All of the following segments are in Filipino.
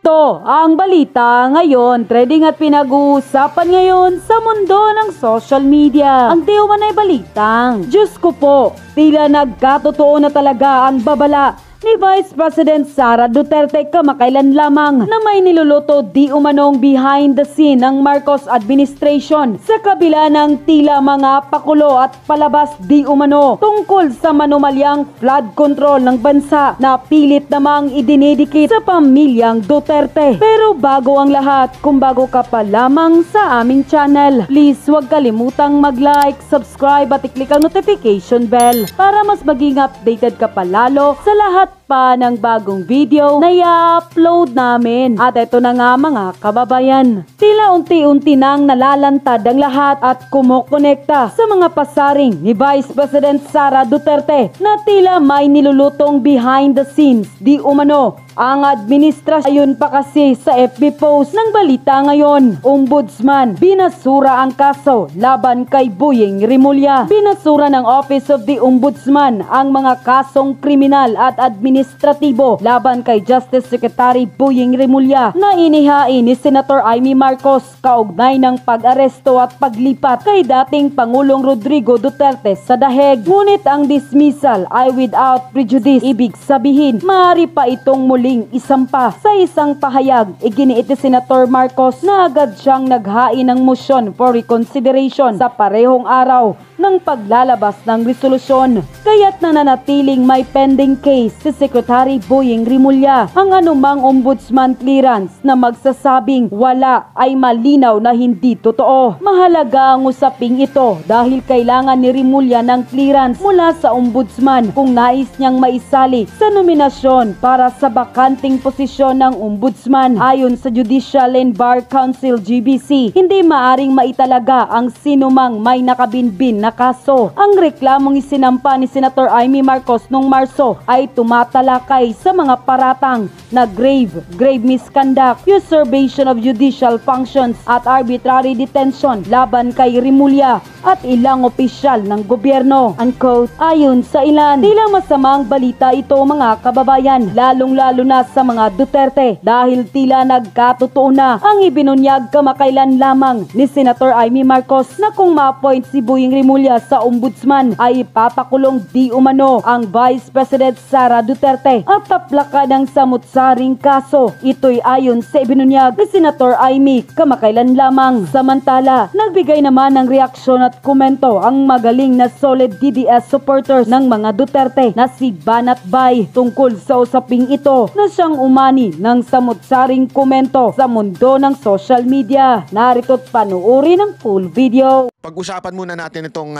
Ito ang balita ngayon, trending at pinag-uusapan ngayon sa mundo ng social media. Ang di umanay balitang, Diyos ko po, tila nagkatotoo na talaga ang babala ni Vice President Sara Duterte kamakailan lamang na may niluluto di umanong behind the scene ng Marcos administration sa kabila ng tila mga pakulo at palabas di umano tungkol sa manumalyang flood control ng bansa na pilit namang idinidikit sa pamilyang Duterte. Pero bago ang lahat, kung bago ka pa lamang sa aming channel, please huwag kalimutang mag-like, subscribe at i-click ang notification bell para mas maging updated ka pa lalo sa lahat pa ng bagong video na i-upload namin. At ito na nga mga kababayan, tila unti-unti nang nalalantad ang lahat at kumukonekta sa mga pasaring ni Vice President Sara Duterte na tila may nilulutong behind the scenes di umano ang administrasyon. Pa kasi sa FB post ng balita ngayon, Ombudsman binasura ang kaso laban kay Boyeng Rimulya. Binasura ng Office of the Ombudsman ang mga kasong kriminal at administratibo laban kay Justice Secretary Boyeng Rimulya na inihain ni Senator Amy Marcos kaugnay ng pag-aresto at paglipat kay dating Pangulong Rodrigo Duterte sa daheg. Ngunit ang dismissal ay without prejudice. Ibig sabihin, maaari pa itong muling isampa. Sa isang pahayag, iginiit ni Senator Marcos na agad siyang naghain ng motion for reconsideration sa parehong araw ng paglalabas ng resolusyon. Kaya't nananatiling may pending case si Secretary Boyeng Rimulya. Ang anumang ombudsman clearance na magsasabing wala ay malinaw na hindi totoo. Mahalaga ang usaping ito dahil kailangan ni Rimulya ng clearance mula sa ombudsman kung nais niyang maisali sa nominasyon para sa bakanting posisyon ng ombudsman. Ayon sa Judicial and Bar Council GBC, hindi maaring maitalaga ang sinumang may nakabinbin na kaso. Ang reklamong isinampa ni Senator Amy Marcos noong Marso ay tumatalakay sa mga paratang na grave misconduct, usurpation of judicial functions at arbitrary detention laban kay Rimulya at ilang opisyal ng gobyerno. Unquote. Ayon sa ilan, tila masamang balita ito mga kababayan, lalong-lalo na sa mga Duterte dahil tila nagkatotoo na ang ibinunyag kamakailan lamang ni Senator Amy Marcos na kung ma-appoint si Boyeng Rimulya sa ombudsman ay ipapakulong di umano ang Vice President Sara Duterte at taplakan ng samut-saring kaso. Ito'y ayon sa ibinunyag ni Senator Amy kamakailan lamang. Samantala, nagbigay naman ng reaksyon at komento ang magaling na solid DDS supporters ng mga Duterte na si Banat Bay tungkol sa usaping ito na siyang umani ng samut-saring komento sa mundo ng social media. Narito't panuuri ng full video. Pag-usapan muna natin itong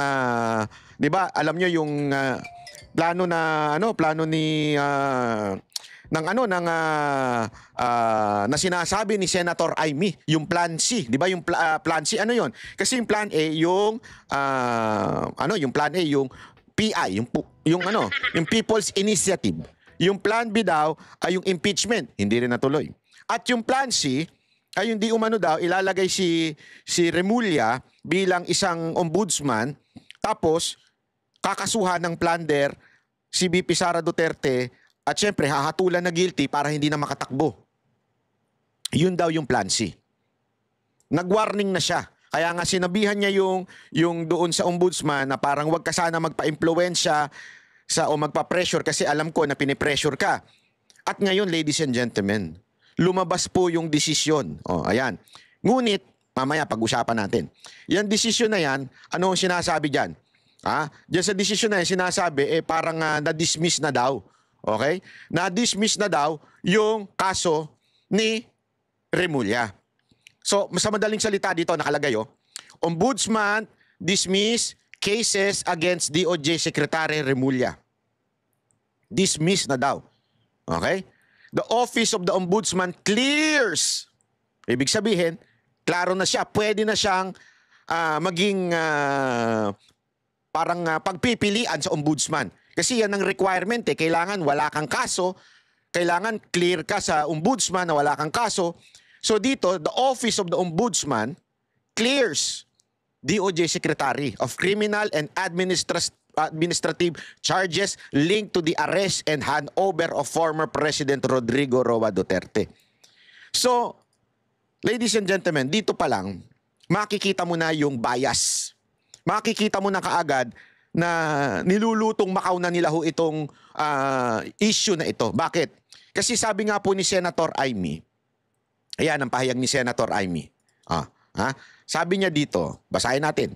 'di ba? Alam niyo yung plano ni na sinasabi ni Senator Amy, yung Plan C, 'di ba? Yung Plan C ano 'yon? Kasi yung Plan A yung yung Plan A yung PI, yung People's Initiative. Yung Plan B daw ay yung impeachment, hindi rin natuloy. At yung Plan C ay yung di umano daw ilalagay si Rimulya bilang isang ombudsman, tapos kakasuhan ng plunder si VP Sara Duterte at syempre hahatulan na guilty para hindi na makatakbo. Yun daw yung Plan C. Nag-warning na siya. Kaya nga sinabihan niya yung doon sa ombudsman na parang wag ka sana magpa-impluwensya o magpa-pressure kasi alam ko na pinipressure ka. At ngayon, ladies and gentlemen, lumabas po yung desisyon. Ayan. Ngunit, mamaya pag-usapan natin. Yan desisyon na yan, ano ang sinasabi dyan? Diyan sa desisyon na yan, sinasabi, parang na-dismiss na daw. Okay? Na-dismiss na daw yung kaso ni Rimulya. So, sa madaling salita dito, nakalagay, Ombudsman dismiss cases against DOJ Secretary Rimulya. Dismiss na daw. Okay? The Office of the Ombudsman clears. Ibig sabihin, klaro na siya. Pwede na siyang maging parang pagpipilian sa ombudsman. Kasi yan ang requirement. Kailangan wala kang kaso. Kailangan clear ka sa ombudsman na wala kang kaso. So dito, the Office of the Ombudsman clears DOJ Secretary of Criminal and Administrative charges linked to the arrest and handover of former President Rodrigo Roa Duterte. So, ladies and gentlemen, dito pa lang, makikita mo na yung bias. Makikita mo na kaagad na nilulutong Macau na nila ho itong issue na ito. Bakit? Kasi sabi nga po ni Senator Amy, ayan ang pahayag ni Senator Amy. Sabi niya dito, basahin natin.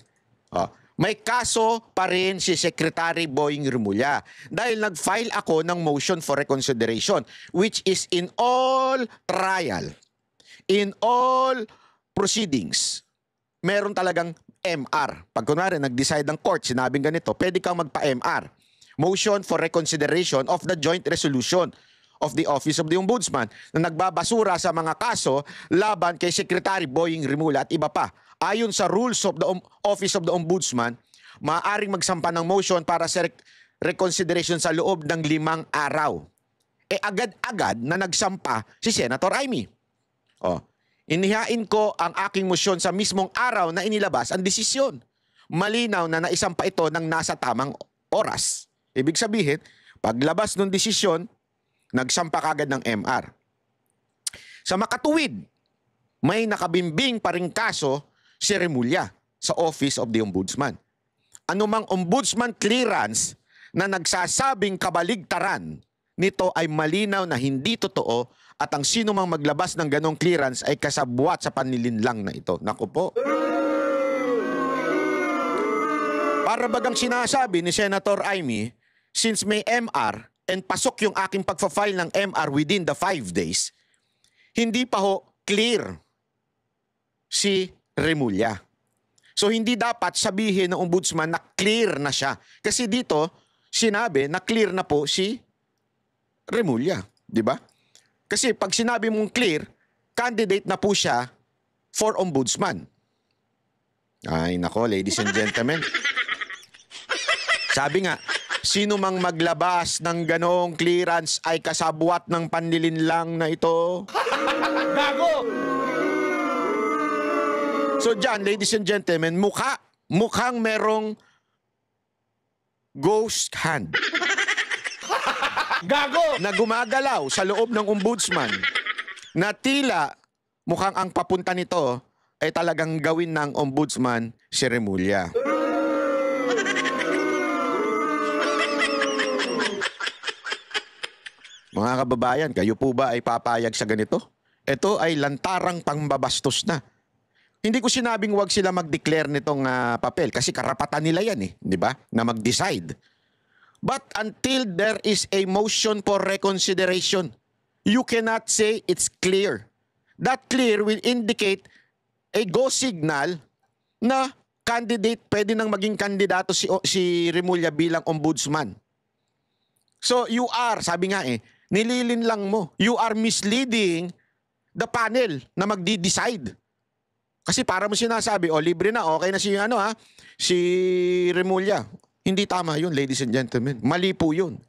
May kaso pa rin si Secretary Boying Rimulya dahil nag-file ako ng motion for reconsideration which is in all trial, in all proceedings, meron talagang MR. Pag kunwari nag-decide ng court, sinabing ganito, pwede kang magpa-MR. Motion for reconsideration of the joint resolution of the Office of the Ombudsman na nagbabasura sa mga kaso laban kay Secretary Boying Rimulya at iba pa. Ayon sa rules of the Office of the Ombudsman, maaaring magsampa ng motion para sa reconsideration sa loob ng 5 araw. Agad-agad na nagsampa si Senator Amy. Inihain ko ang aking motion sa mismong araw na inilabas ang desisyon. Malinaw na naisampa ito ng nasa tamang oras. Ibig sabihin, paglabas ng desisyon, nagsampa kagad ng MR. Sa makatuwid, may nakabimbing pa ring kaso si Rimulya sa Office of the Ombudsman. Anumang ombudsman clearance na nagsasabing kabaligtaran nito ay malinaw na hindi totoo at ang sino mang maglabas ng ganong clearance ay kasabwat sa panlilinlang na ito. Naku po. Para bagang sinasabi ni Senator Amy, since may MR and pasok yung aking pagfa-file ng MR within the 5 days, hindi pa ho clear si Rimulya. So hindi dapat sabihin ng ombudsman na clear na siya. Kasi dito, sinabi na clear na po si Rimulya. Di ba? Kasi pag sinabi mong clear, candidate na po siya for ombudsman. Ay nako, ladies and gentlemen. Sabi nga, sino mang maglabas ng ganong clearance ay kasabwat ng panlilinlang na ito. Gago! So dyan, ladies and gentlemen, mukhang merong ghost hand. Gago! Na gumagalaw sa loob ng ombudsman na tila mukhang ang papunta nito ay talagang gawin ng ombudsman si Rimulya. Mga kababayan, kayo po ba ay papayag sa ganito? Ito ay lantarang pangbabastos na. Hindi ko sinabing wag sila mag-declare nitong papel kasi karapatan nila yan di ba? Na mag-decide. But until there is a motion for reconsideration, you cannot say it's clear. That clear will indicate a go signal na candidate, pwede nang maging kandidato si Rimulya bilang ombudsman. So you are, sabi nga nililin lang mo. You are misleading the panel na magdi-decide. Kasi para mo sinasabi, libre na, okay na si Rimulya. Hindi tama yun, ladies and gentlemen. Mali po yun.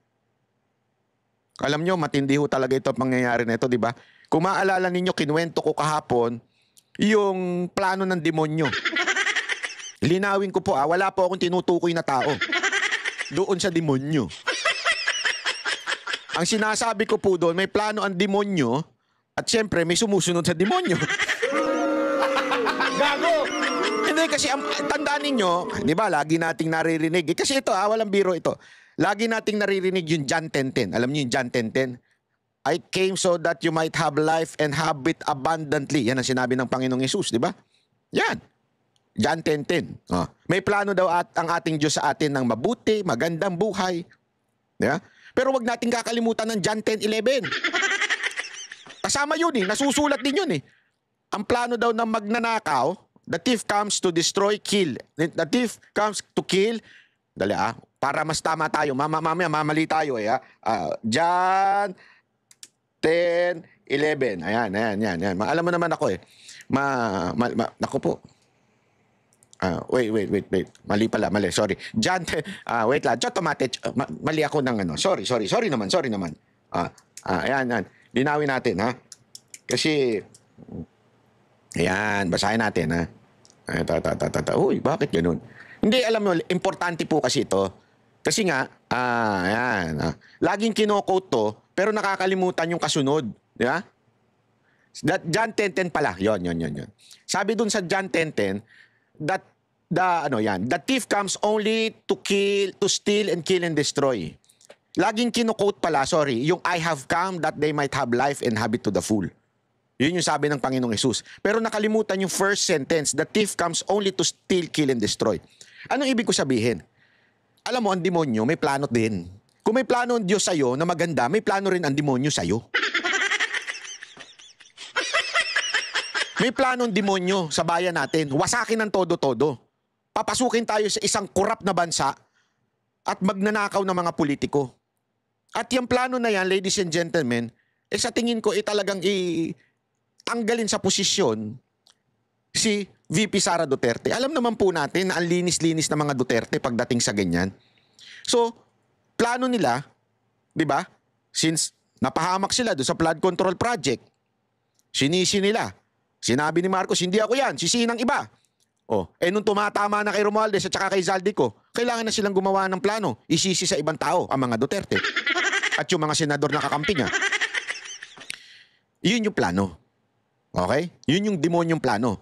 Alam nyo, matindi ho talaga ito pangyayari na ito, di ba? Kung maalala ninyo, kinuwento ko kahapon, yung plano ng demonyo. Linawin ko po, wala po akong tinutukoy na tao. Doon sa demonyo. Ang sinasabi ko po doon, may plano ang demonyo, at syempre, may sumusunod sa demonyo. Gago! Hindi kasi tandaan ninyo, 'di ba? Lagi nating naririnig. Kasi ito walang biro ito. Lagi nating naririnig yung John 10:10. Alam niyo yung John 10:10? I came so that you might have life and have it abundantly. Yan ang sinabi ng Panginoong Hesus, 'di ba? Yan. John 10:10. May plano daw ang ating Diyos sa atin ng mabuti, magandang buhay. Yeah? Pero wag nating kakalimutan ng John 10:11. Kasama yun nasusulat din yun Ang plano daw ng magnanakaw, the thief comes to destroy, kill. The thief comes to kill. Dali para mas tama tayo. Mamaya mamali tayo John 10:11. Ayan. Alam mo naman ako naku po. Wait. Mali pala, sorry. John 10, wait lang. Mali ako ng Sorry naman. Ayan. Linawin natin Kasi ayan, basahin natin Uy, bakit ganun? Hindi, alam mo, importante po kasi ito. Kasi nga, ayan. Laging kino-quote to, pero nakakalimutan yung kasunod. Di ba? John 10:10 pala. Yon. Sabi dun sa John 10:10 that the thief comes only to kill, to steal and kill and destroy. Laging kino-quote pala, yung I have come that they might have life and have it to the full. Yun yung sabi ng Panginoong Hesus. Pero nakalimutan yung first sentence, the thief comes only to steal, kill and destroy. Anong ibig ko sabihin? Alam mo, ang demonyo may plano din. Kung may plano ang Diyos sa'yo na maganda, may plano rin ang demonyo sa'yo. May plano ang demonyo sa bayan natin. Wasakin ng todo-todo. Papasukin tayo sa isang korap na bansa at magnanakaw ng mga politiko. At yung plano na yan, ladies and gentlemen, sa tingin ko, talagang tanggalin sa posisyon si VP Sara Duterte. Alam naman po natin na ang linis-linis ng mga Duterte pagdating sa ganyan. So, plano nila, di ba? Since napahamak sila doon sa flood control project, sinisi nila. Sinabi ni Marcos, hindi ako yan, sisihin ng iba. Nung tumatama na kay Romualdez at saka kay Zaldico, kailangan na silang gumawa ng plano. Isisi sa ibang tao ang mga Duterte at yung mga senador na kakampi niya. Yun yung plano. Okay? Yun yung demonyong plano.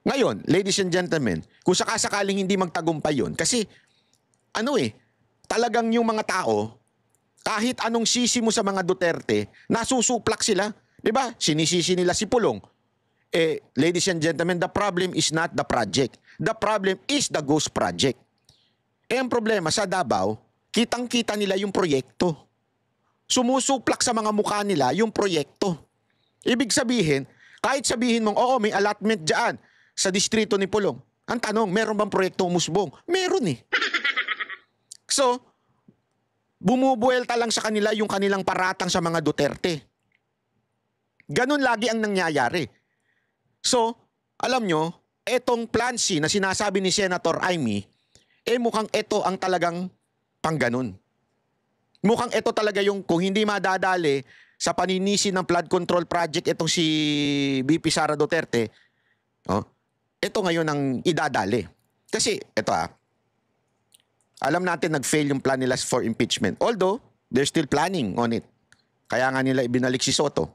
Ngayon, ladies and gentlemen, kung sakasakaling hindi magtagumpay yun, kasi talagang yung mga tao, kahit anong sisi mo sa mga Duterte, nasusuplak sila. Diba? Sinisisi nila si Pulong. Ladies and gentlemen, the problem is not the project. The problem is the ghost project. Ang problema sa Davao, kitang-kita nila yung proyekto. Sumusuplak sa mga mukha nila yung proyekto. Ibig sabihin, kahit sabihin mong, oo, may allotment dyan sa distrito ni Pulong. Ang tanong, meron bang proyekto umusbong? Meron eh. So, bumubuelta lang sa kanila yung kanilang paratang sa mga Duterte. Ganun lagi ang nangyayari. So, alam nyo, etong Plan C na sinasabi ni Senator Amy, mukhang ito ang talagang pangganon. Mukhang ito talaga yung kung hindi madadali sa paninisi ng flood control project itong si VP Sara Duterte, ito ngayon ang idadali. Kasi, alam natin nag-fail yung plan nila for impeachment. Although, they're still planning on it. Kaya nga nila ibinalik si Soto.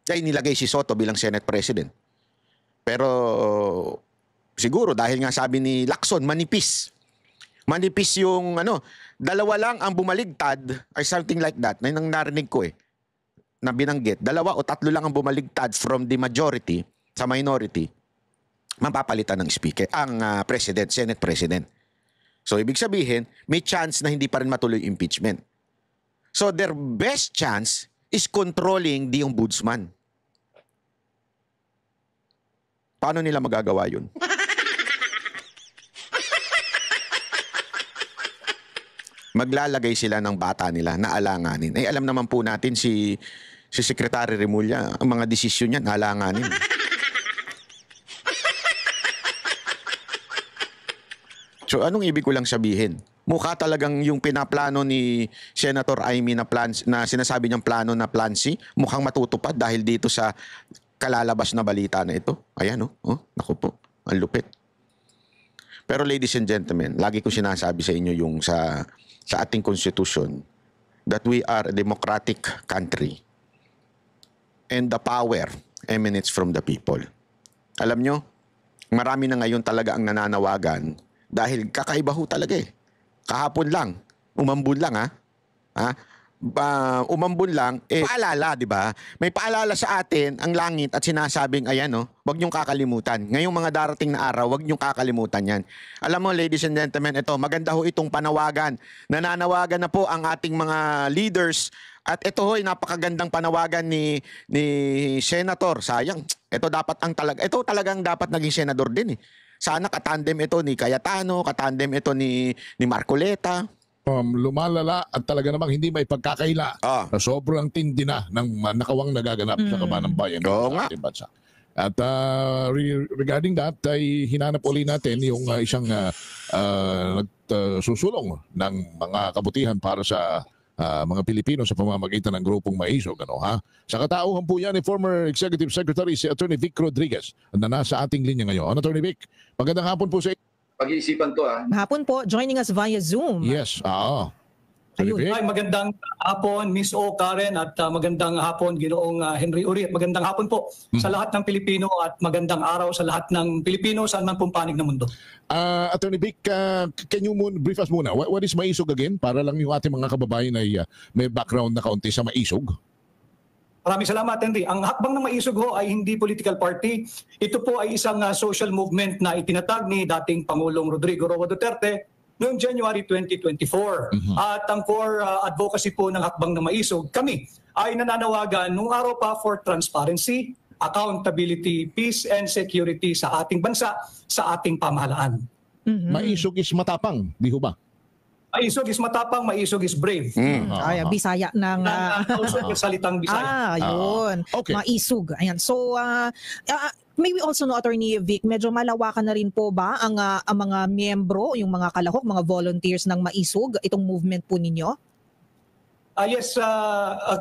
Kaya nilagay si Soto bilang Senate President. Pero siguro dahil nga sabi ni Lacson, manipis. Manipis yung dalawa lang ang bumaligtad or something like that. Na yung narinig ko na binanggit. 2 o 3 lang ang bumaligtad from the majority sa minority. Mapapalitan ng speaker, ang president, Senate President. So ibig sabihin, may chance na hindi pa rin matuloy impeachment. So their best chance is controlling the ombudsman. Paano nila magagawa yun? Maglalagay sila ng bata nila na alanganin. Alam naman po natin si Secretary Remulla, ang mga desisyon niya alanganin. So anong ibig ko lang sabihin? Mukha talagang yung pinaplano ni Senator Amy na sinasabi niyang plano na Plan C, mukhang matutupad dahil dito sa kalalabas na balita na ito. Ayan, naku po, ang lupit. Pero ladies and gentlemen, lagi ko sinasabi sa inyo yung sa ating constitution that we are a democratic country and the power emanates from the people. Alam nyo, marami na ngayon talaga ang nananawagan dahil kakaiba ho talaga Kahapon lang, umambun lang umambun lang, paalala, di ba? May paalala sa atin ang langit at sinasabing, wag niyong kakalimutan. Ngayong mga darating na araw, wag niyong kakalimutan yan. Alam mo, ladies and gentlemen, maganda ho itong panawagan. Nananawagan na po ang ating mga leaders at ito ho, napakagandang panawagan ni Senator. Sayang, ito talagang dapat naging senador din Sana katandem ito ni Cayetano, katandem ito ni Marcoleta. Lumalala at talaga namang hindi may pagkakaila na sobrang tindi na ng nakawang nagaganap sa kabanang bayan ng ating bansa. At regarding that, ay hinanap uli natin yung isang nagsusulong ng mga kabutihan para sa mga Pilipino sa pamamagitan ng grupong Maisog. Sa katauhan po yan ni former Executive Secretary si Attorney Vic Rodriguez na nasa ating linya ngayon. Attorney Vic, magandang hapon po sa Pag-iisipan to Hapon po, joining us via Zoom. Yes, Ayun. Ay, magandang hapon, Miss O. Karen, at magandang hapon, Ginoong Henry Uri. At magandang hapon po sa lahat ng Pilipino at magandang araw sa lahat ng Pilipino saan man pong panig ng mundo. Attorney Vic, can you brief us muna? What is Maisog again? Para lang yung ating mga kababayan ay may background na kaunti sa Maisog. Maraming salamat, Henry. Ang Hakbang ng Maisog ho ay hindi political party. Ito po ay isang social movement na itinatag ni dating Pangulong Rodrigo Roa Duterte noong January 2024. At ang core advocacy po ng Hakbang ng Maisog, kami ay nananawagan nung araw pa for transparency, accountability, peace and security sa ating bansa, sa ating pamahalaan. Maisog is matapang, di ho ba? Maisog is matapang, maisog is brave. Ay, Bisaya ng... Usog yung salitang Bisaya. Ayun. Okay. Maisog. Ayan. So, may we also know, Attorney Vic, medyo malawakan na rin po ba ang mga miyembro, yung mga kalahok, mga volunteers ng Maisog, itong movement po ninyo? Yes,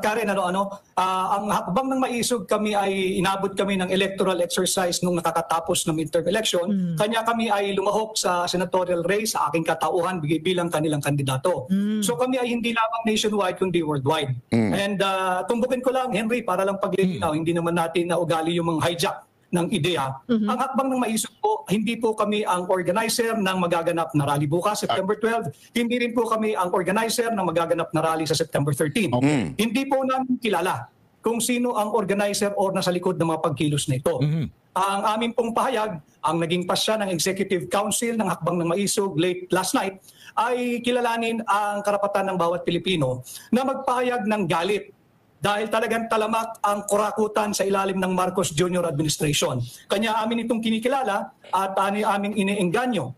Karen, ang Hakbang ng Maisog kami ay inabot kami ng electoral exercise nung nakakatapos ng midterm election. Kanya kami ay lumahok sa senatorial race sa aking katauhan bilang kanilang kandidato. So kami ay hindi lamang nationwide kundi worldwide. And tumbukin ko lang, Henry, para lang paglilinaw, hindi naman natin na ugali yung mga hijack ng ideya. Ang Hakbang ng Maisog po, hindi po kami ang organizer ng magaganap na rally bukas, September 12. Hindi rin po kami ang organizer ng magaganap na rally sa September 13. Hindi po namin kilala kung sino ang organizer or nasa likod ng mga pagkilos na ito. Ang aming pong pahayag, ang naging pasya ng Executive Council ng Hakbang ng Maisog late last night, ay kilalanin ang karapatan ng bawat Pilipino na magpahayag ng galit dahil talagang talamak ang kurakutan sa ilalim ng Marcos Jr. administration. Kanya amin itong kinikilala at aming iniengganyo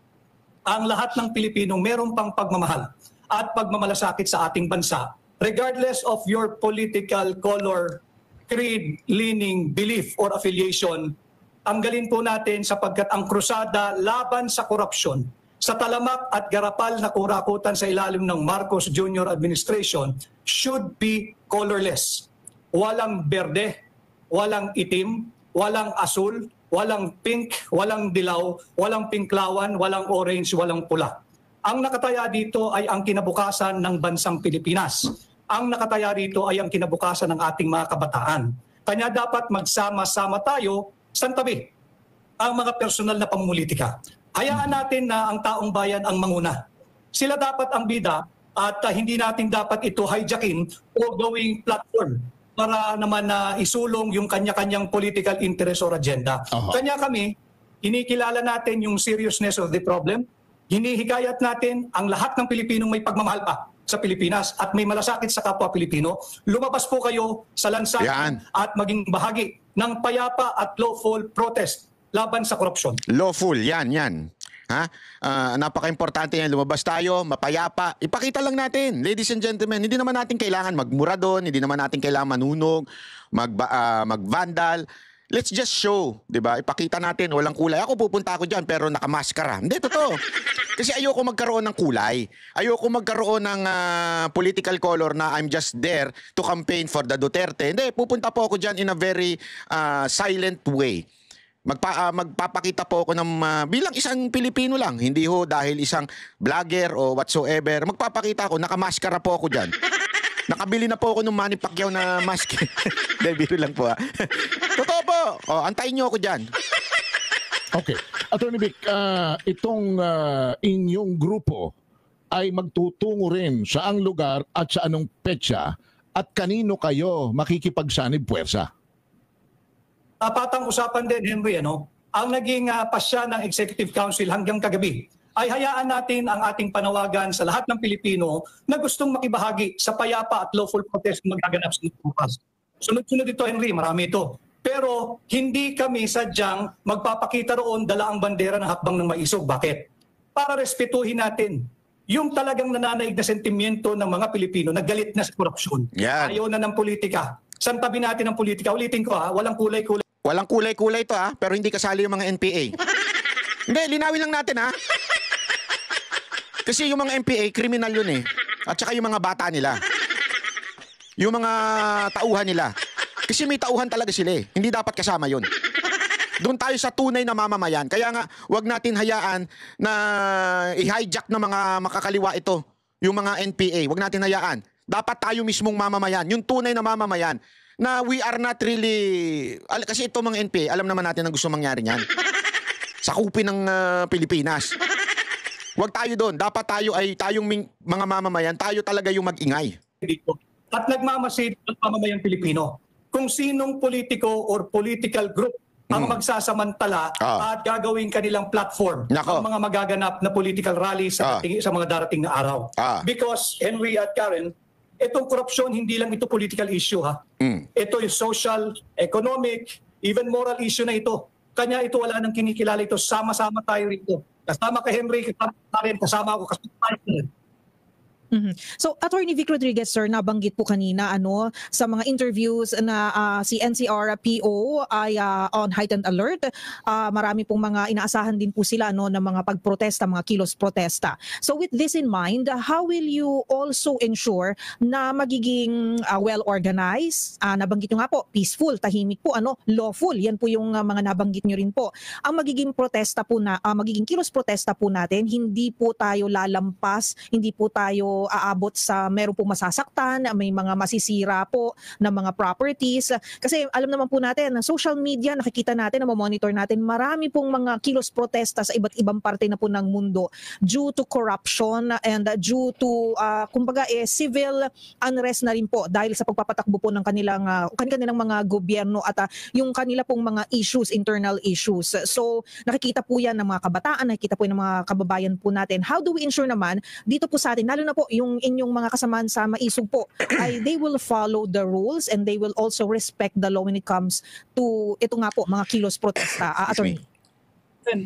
ang lahat ng Pilipinong meron pang pagmamahal at pagmamalasakit sa ating bansa, regardless of your political color, creed, leaning, belief, or affiliation. Tanggalin po natin sapagkat ang krusada laban sa korupsyon, sa talamak at garapal na kurakutan sa ilalim ng Marcos Jr. administration should be colorless. Walang berde, walang itim, walang asul, walang pink, walang dilaw, walang pinklawan, walang orange, walang pula. Ang nakataya dito ay ang kinabukasan ng bansang Pilipinas. Ang nakataya dito ay ang kinabukasan ng ating mga kabataan. Kanya dapat magsama-sama tayo sa tabi ang mga personal na pamumulitika. Hayaan natin na ang taong bayan ang manguna. Sila dapat ang bida at hindi natin dapat ito hijackin o gawing platform para naman na isulong yung kanya-kanyang political interest or agenda. Kanya kami, kinikilala natin yung seriousness of the problem, hinihikayat natin ang lahat ng Pilipinong may pagmamahal pa sa Pilipinas at may malasakit sa kapwa Pilipino. Lumabas po kayo sa lansangan at maging bahagi ng payapa at lawful protest laban sa korupsyon. Lawful, yan. Ha? Napaka-importante yan. Lumabas tayo, mapayapa. Ipakita lang natin, ladies and gentlemen, hindi naman natin kailangan magmura doon, hindi naman natin kailangan manunog, mag-vandal. Let's just show, di ba? Ipakita natin, walang kulay. Ako pupunta ako dyan, pero nakamaskara. Hindi, totoo. Kasi ayoko magkaroon ng kulay. Ayoko magkaroon ng political color na I'm just there to campaign for the Duterte. Hindi, pupunta po ako dyan in a very silent way. Magpapakita po ako ng bilang isang Pilipino lang, hindi ho dahil isang vlogger o whatsoever. Magpapakita ako, nakamaskara po ako dyan. Nakabili na po ako ng Manny Pacquiao na mask. Debiro lang po. Totoo po. Antayin nyo ako dyan. Okay. Attorney Vic, itong inyong grupo ay magtutungo rin sa ang lugar at sa anong petsa at kanino kayo makikipagsanib puwersa? Patang usapan din, Henry, ang naging pasya ng Executive Council hanggang kagabi ay hayaan natin ang ating panawagan sa lahat ng Pilipino na gustong makibahagi sa payapa at lawful protest na magaganap sa bukas. Sunod-sunod ito, Henry, marami ito. Pero hindi kami sadyang magpapakita roon dala ang bandera ng Hakbang ng Maisog. Bakit? Para respetuhin natin yung talagang nananaig na sentimiento ng mga Pilipino na galit na sa korupsyon. Ayaw na ng politika. Santabi natin ang politika. Ulitin ko walang kulay-kulay. Walang kulay-kulay to pero hindi kasali yung mga NPA. Hindi, linawin lang natin Kasi yung mga NPA, kriminal yun At saka yung mga bata nila. Yung mga tauhan nila. Kasi may tauhan talaga sila Hindi dapat kasama yun. Doon tayo sa tunay na mamamayan. Kaya nga, wag natin hayaan na i-hijack ng mga makakaliwa ito. yung mga NPA, wag natin hayaan. Dapat tayo mismong mamamayan, yung tunay na mamamayan, na we are not really, kasi ito mga NPA, alam naman natin ang gusto mangyari niyan. Sakupin ng Pilipinas. Wag tayo doon. Dapat tayo ay tayong mga mamamayan, tayo talaga yung mag-ingay. At nagmamasid ang mamamayang Pilipino. Kung sinong politiko or political group ang magsasamantala at gagawin kanilang platform ang mga magaganap na political rally sa mga darating na araw. Because, Henry at Karen, itong korupsyon, hindi lang ito political issue ha. Ito yung social, economic, even moral issue na ito. Kanya ito wala nang kinikilala ito. Sama-sama tayo rito. Kasama ka Henry, kasama ako, kasama tayo. So, Attorney Vic Rodriguez, sir, nabanggit po kanina sa mga interviews na si NCR PO ay on heightened alert. Marami pong mga inaasahan din po sila ng mga pagprotesta, mga kilos protesta. So, with this in mind, how will you also ensure na magiging well-organized? Nabanggit nyo nga po, peaceful, tahimik po, lawful. Yan po yung mga nabanggit nyo rin po. Ang magiging protesta po magiging kilos protesta po natin, hindi po tayo lalampas, hindi po tayo aabot sa meron pong masasaktan, may mga masisira po na mga properties. Kasi alam naman po natin, na social media, nakikita natin, monitor natin, marami pong mga kilos protesta sa iba't ibang parte na po ng mundo due to corruption and due to, kumbaga, civil unrest na rin po dahil sa pagpapatakbo po ng kanilang mga gobyerno at yung kanila pong mga issues, internal issues. So, nakikita po yan ng mga kabataan, nakikita po yan ng mga kababayan po natin. How do we ensure naman, dito po sa atin, lalo na po yung inyong mga kasamahan sa Maisog po, ay they will follow the rules and they will also respect the law when it comes to ito nga po, mga kilos protesta. Attorney.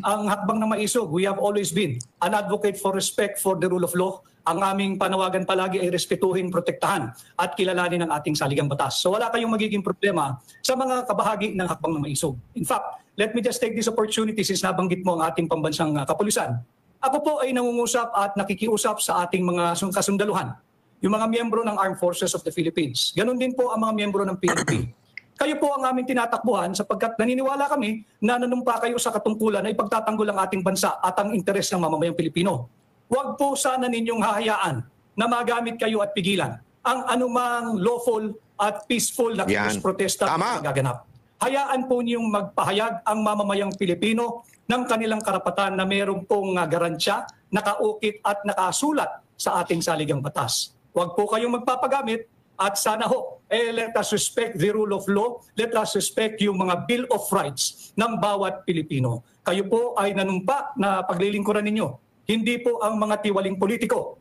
Ang hakbang ng Maisog, we have always been an advocate for respect for the rule of law. Ang aming panawagan palagi ay respetuhin, protektahan at kilalanin ang ating saligang batas. So wala kayong magiging problema sa mga kabahagi ng hakbang ng Maisog. In fact, let me just take this opportunity since nabanggit mo ang ating pambansang kapulisan. Ako po ay nangungusap at nakikiusap sa ating mga kasundaluhan, yung mga miyembro ng Armed Forces of the Philippines. Ganon din po ang mga miyembro ng PNP. Kayo po ang aming tinatakbuhan sapagkat naniniwala kami na nanumpa kayo sa katungkulan na ipagtatanggol ang ating bansa at ang interes ng mamamayang Pilipino. Huwag po sana ninyong hahayaan na magamit kayo at pigilan ang anumang lawful at peaceful na kilos protesta na gaganap. Hayaan po niyong magpahayag ang mamamayang Pilipino ng kanilang karapatan na mayroong pong garansya, nakaukit at nakasulat sa ating saligang batas. Huwag po kayong magpapagamit at sana let us respect the rule of law, let us respect yung mga Bill of Rights ng bawat Pilipino. Kayo po ay nanumpa na paglilingkuran ninyo, hindi po ang mga tiwaling politiko,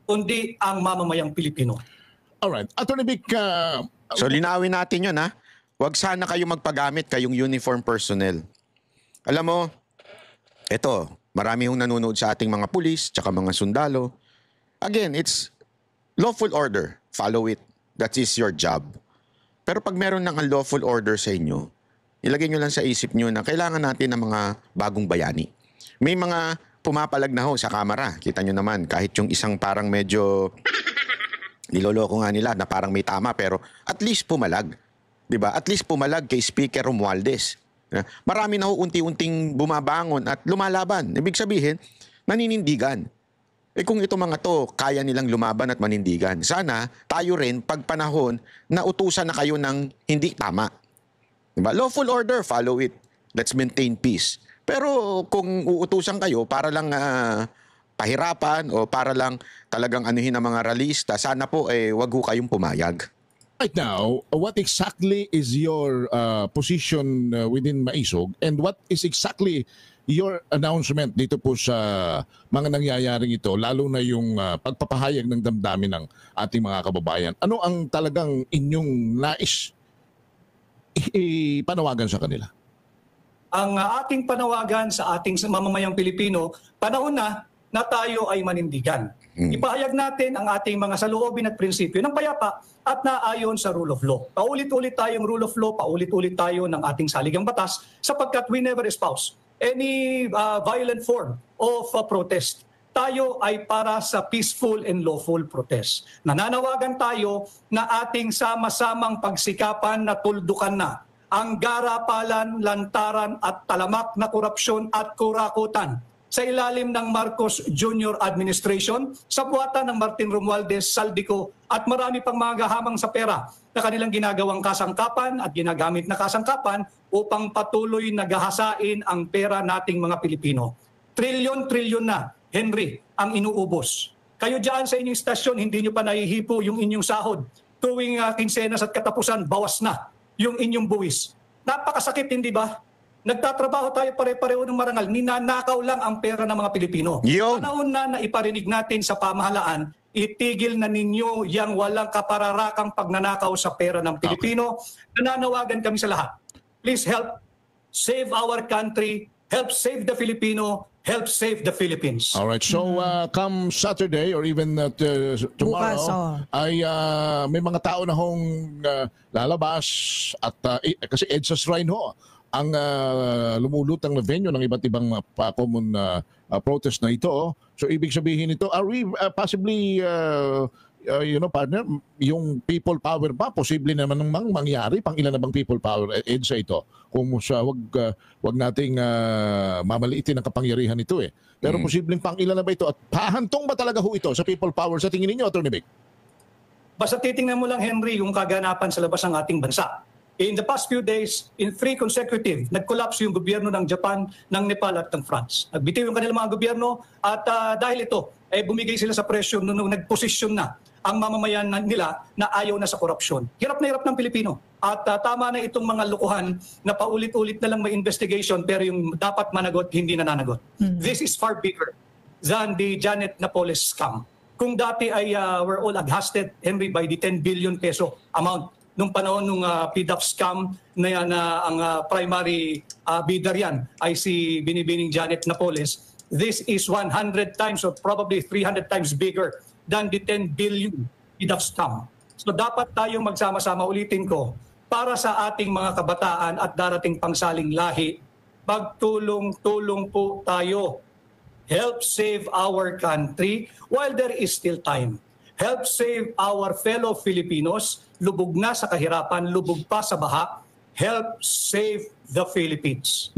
kundi ang mamamayang Pilipino. Alright. Attorney Vic, so linawin natin yun ha. Huwag sana kayo magpagamit kayong uniform personnel. Alam mo, eto, marami hong nanonood sa ating mga pulis, tsaka mga sundalo. Again, it's lawful order. Follow it. That is your job. Pero pag meron ng unlawful order sa inyo, ilagay nyo lang sa isip nyo na kailangan natin ng mga bagong bayani. May mga pumapalag na ho sa kamera. Kita nyo naman, kahit yung isang parang medyo niloloko nga nila na parang may tama, pero at least pumalag. Diba? At least pumalag kay Speaker Romualdez. Marami na ho unti-unting bumabangon at lumalaban. Ibig sabihin, naninindigan. Kung ito mga to, kaya nilang lumaban at manindigan. Sana tayo rin, pag panahon, na utusan na kayo ng hindi tama. Diba? Lawful order, follow it. Let's maintain peace. Pero kung uutusan kayo para lang pahirapan o para lang talagang anuhin ang mga ralista, sana po wag ho kayong pumayag. Right now, what exactly is your position within Maisog and what is exactly your announcement dito po sa mga nangyayaring ito, lalo na yung pagpapahayag ng damdamin ng ating mga kababayan? Ano ang talagang inyong nais ipanawagan sa kanila? Ang ating panawagan sa ating mamamayang Pilipino, panahon na tayo ay manindigan. Ipahayag natin ang ating mga saloobin at prinsipyo ng payapa at naayon sa rule of law. Paulit-ulit tayong rule of law, paulit-ulit tayo ng ating saligang batas sapagkat we never espouse any violent form of protest. Tayo ay para sa peaceful and lawful protest. Nananawagan tayo na ating sama-samang pagsikapan na tuldukan na ang garapalan, lantaran at talamak na korupsyon at kurakutan sa ilalim ng Marcos Jr. Administration, sa buwatan ng Martin Romualdez Saldico at marami pang mga gahamang sa pera na kanilang ginagawang kasangkapan at ginagamit na kasangkapan upang patuloy na gahasain ang pera nating mga Pilipino. Trilyon-trilyon na, Henry, ang inuubos. Kayo dyan sa inyong istasyon, hindi nyo pa nahihipo yung inyong sahod. Tuwing kinsenas at katapusan, bawas na yung inyong buwis. Napakasakit, hindi ba? Nagtatrabaho tayo pare-pareho ng marangal, ninanakaw lang ang pera ng mga Pilipino. Panahon na iparinig natin sa pamahalaan, itigil na ninyo yang walang kapararakang pagnanakaw sa pera ng Pilipino. Nananawagan kami sa lahat. Please help save our country, help save the Filipino, help save the Philippines. All right. So come Saturday or even tomorrow Bukas, ay may mga tao na hong lalabas at kasi EDSA Shrine ho ang lumulutang na venue ng iba't ibang common protest na ito. So ibig sabihin ito, are we possibly partner, yung people power ba posible naman namang mangyari? Pang ilan na bang people power EDSA ito? Kung sa wag nating mamaliitin ang kapangyarihan nito eh. Pero posibleng pang ilan na ba ito? At pahantong ba talaga ho ito sa people power sa tingin ninyo, Atty. Vic? Basta titingnan mo lang, Henry, yung kaganapan sa labas ng ating bansa. In the past few days, in 3 consecutive, nag-collapse yung gobyerno ng Japan, ng Nepal at ng France. Nagbitiw yung kanilang mga gobyerno at dahil ito, bumigay sila sa presyo nung nagposisyon na ang mamamayan nila na ayaw na sa korupsyon. Hirap na hirap ng Pilipino. At tama na itong mga lukuhan na paulit-ulit na lang may investigation pero yung dapat managot, hindi nananagot. This is far bigger than the Janet Napoles scam. Kung dati ay we're all aghasted, Henry, by the 10 billion peso amount nung panahon nung PDAP scam na yan, ang primary bidder yan ay si Binibining Janet Napoles. This is 100 times or probably 300 times bigger than the 10 billion PDAP scam. So dapat tayong magsama-sama, ulitin ko, para sa ating mga kabataan at darating pangsaling lahi, magtulong-tulong po tayo. Help save our country while there is still time. Help save our fellow Filipinos, lubog na sa kahirapan, lubog pa sa baha. Help save the Philippines.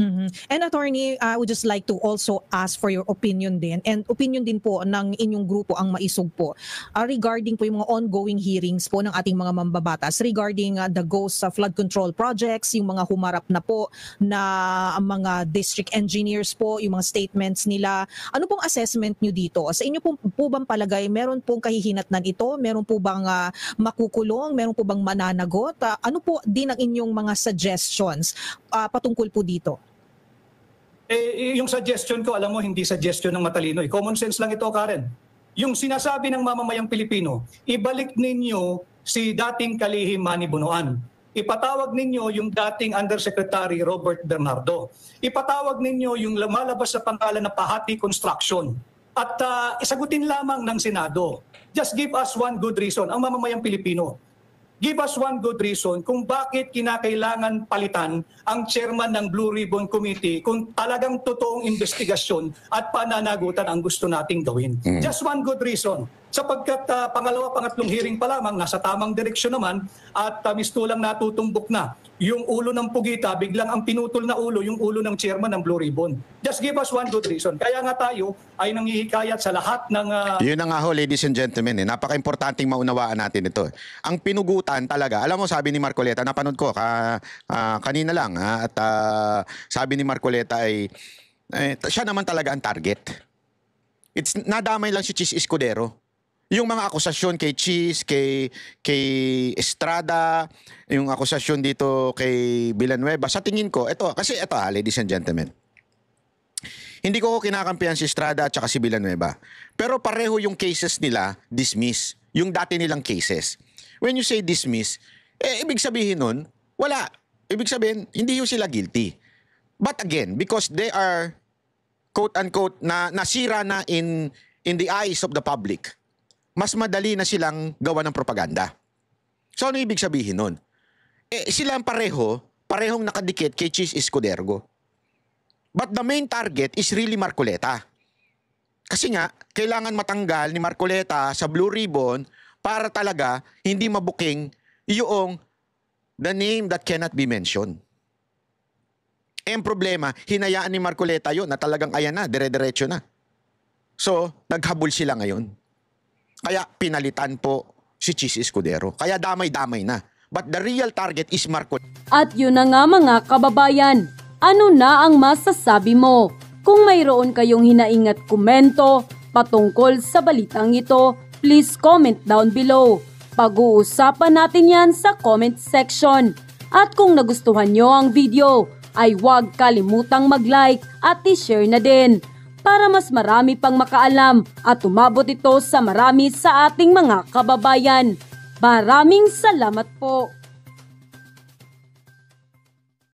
And Attorney, I would just like to also ask for your opinion din, and opinion din po ng inyong grupo ang maisog po regarding po yung mga ongoing hearings po ng ating mga mambabatas regarding the ghost flood control projects, yung mga humarap na po na mga district engineers po, yung mga statements nila. Ano pong assessment nyo dito? Sa inyo po bang palagay, meron pong kahihinatnan ito? Meron po bang makukulong? Meron po bang mananagot? Ano po din ang inyong mga suggestions patungkol po dito? Yung suggestion ko, alam mo, hindi suggestion ng matalino. Common sense lang ito, Karen. Yung sinasabi ng mamamayang Pilipino, ibalik ninyo si dating kalihim Manny Bonoan. Ipatawag ninyo yung dating Undersecretary Robert Bernardo. Ipatawag ninyo yung lumalabas sa pangalan na Pahati Construction. At isagutin lamang ng Senado. Just give us one good reason, ang mamamayang Pilipino. Give us one good reason kung bakit kinakailangan palitan ang chairman ng Blue Ribbon Committee kung talagang totoong investigasyon at pananagutan ang gusto nating gawin. Just one good reason. Sapagkat pangalawa, pangatlong hearing pa lamang, nasa tamang direksyon naman at mistulang natutumbok na yung ulo ng pugita, biglang ang pinutol na ulo, yung ulo ng chairman ng Blue Ribbon. Just give us one good reason. Kaya nga tayo ay nanghihikayat sa lahat ng... Yun na nga ho, ladies and gentlemen. Napaka-importanting maunawaan natin ito. Ang pinugutan talaga, alam mo, sabi ni Marcoleta, napanood ko kanina lang, at sabi ni Marcoleta ay siya naman talaga ang target. Nadamay lang si Chis Escudero. Yung mga akusasyon kay Chis, kay Estrada, yung akusasyon dito kay Villanueva, sa tingin ko, ito ladies and gentlemen. Hindi ko kinakampihan si Estrada at saka si Villanueva. Pero pareho yung cases nila, dismiss. Yung dati nilang cases. When you say dismiss, ibig sabihin nun, wala. Ibig sabihin, hindi yung sila guilty. But again, because they are, quote-unquote, nasira na in the eyes of the public, mas madali na silang gawa ng propaganda. So ano ibig sabihin nun? Silang parehong nakadikit kay Chis Escudero. But the main target is really Marcoleta. Kasi nga, kailangan matanggal ni Marcoleta sa Blue Ribbon para talaga hindi mabuking yung the name that cannot be mentioned. Ang problema, hinayaan ni Marcoleta yun na talagang ayan na, dire-diretso na. So, naghabol sila ngayon. Kaya pinalitan po si Chis Escudero. Kaya damay-damay na. But the real target is Marcoleta. At yun na nga mga kababayan, ano na ang masasabi mo? Kung mayroon kayong hinaing at komento patungkol sa balitang ito, please comment down below. Pag-uusapan natin yan sa comment section. At kung nagustuhan nyo ang video, ay huwag kalimutang mag-like at i-share na din para mas marami pang makaalam at umabot ito sa marami sa ating mga kababayan. Maraming salamat po!